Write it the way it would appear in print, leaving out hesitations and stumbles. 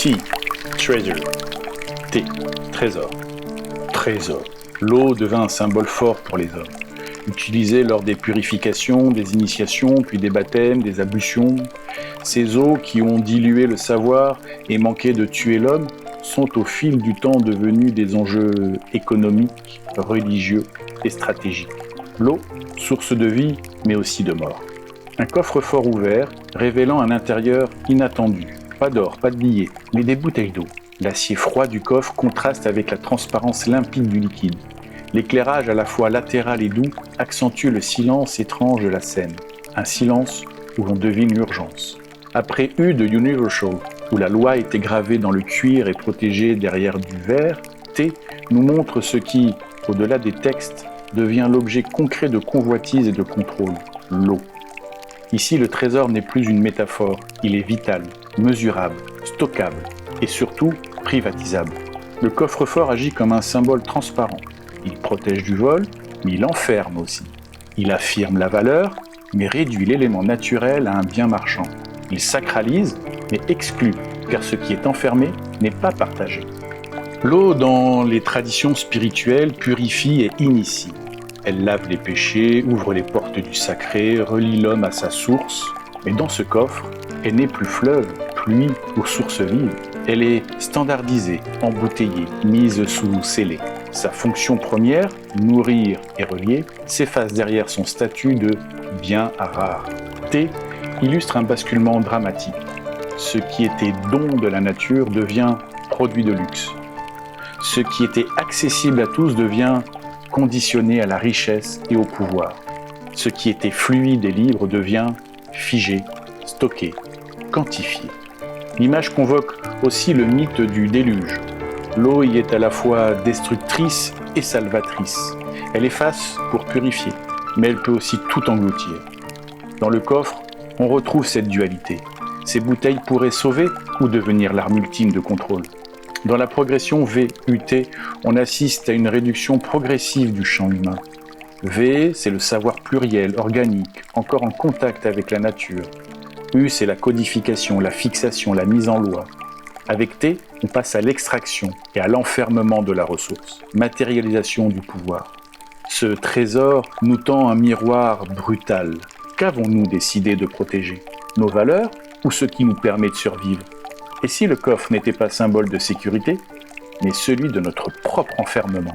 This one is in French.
T, treasure. T, trésor. Trésor. L'eau devint un symbole fort pour les hommes. Utilisée lors des purifications, des initiations, puis des baptêmes, des ablutions. Ces eaux qui ont dilué le savoir et manqué de tuer l'homme sont au fil du temps devenues des enjeux économiques, religieux et stratégiques. L'eau, source de vie, mais aussi de mort. Un coffre-fort ouvert, révélant un intérieur inattendu. Pas d'or, pas de billets, mais des bouteilles d'eau. L'acier froid du coffre contraste avec la transparence limpide du liquide. L'éclairage à la fois latéral et doux accentue le silence étrange de la scène. Un silence où l'on devine l'urgence. Après U de Universal, où la loi était gravée dans le cuir et protégée derrière du verre, T nous montre ce qui, au-delà des textes, devient l'objet concret de convoitise et de contrôle, l'eau. Ici, le trésor n'est plus une métaphore, il est vital, mesurable, stockable et surtout privatisable. Le coffre-fort agit comme un symbole transparent. Il protège du vol, mais il enferme aussi. Il affirme la valeur, mais réduit l'élément naturel à un bien marchand. Il sacralise, mais exclut, car ce qui est enfermé n'est pas partagé. L'eau, dans les traditions spirituelles, purifie et initie. Elle lave les péchés, ouvre les portes du sacré, relie l'homme à sa source. Mais dans ce coffre, elle n'est plus fleuve, pluie ou source vive. Elle est standardisée, embouteillée, mise sous scellé. Sa fonction première, nourrir et relier, s'efface derrière son statut de bien à rare. T illustre un basculement dramatique. Ce qui était don de la nature devient produit de luxe. Ce qui était accessible à tous devient conditionné à la richesse et au pouvoir. Ce qui était fluide et libre devient figé, stocké, quantifié. L'image convoque aussi le mythe du déluge. L'eau y est à la fois destructrice et salvatrice. Elle efface pour purifier, mais elle peut aussi tout engloutir. Dans le coffre, on retrouve cette dualité. Ces bouteilles pourraient sauver ou devenir l'arme ultime de contrôle. Dans la progression V-UT, on assiste à une réduction progressive du champ humain. V, c'est le savoir pluriel, organique, encore en contact avec la nature. U, c'est la codification, la fixation, la mise en loi. Avec T, on passe à l'extraction et à l'enfermement de la ressource, matérialisation du pouvoir. Ce trésor nous tend un miroir brutal. Qu'avons-nous décidé de protéger ? Nos valeurs ou ce qui nous permet de survivre ? Et si le coffre n'était pas symbole de sécurité, mais celui de notre propre enfermement ?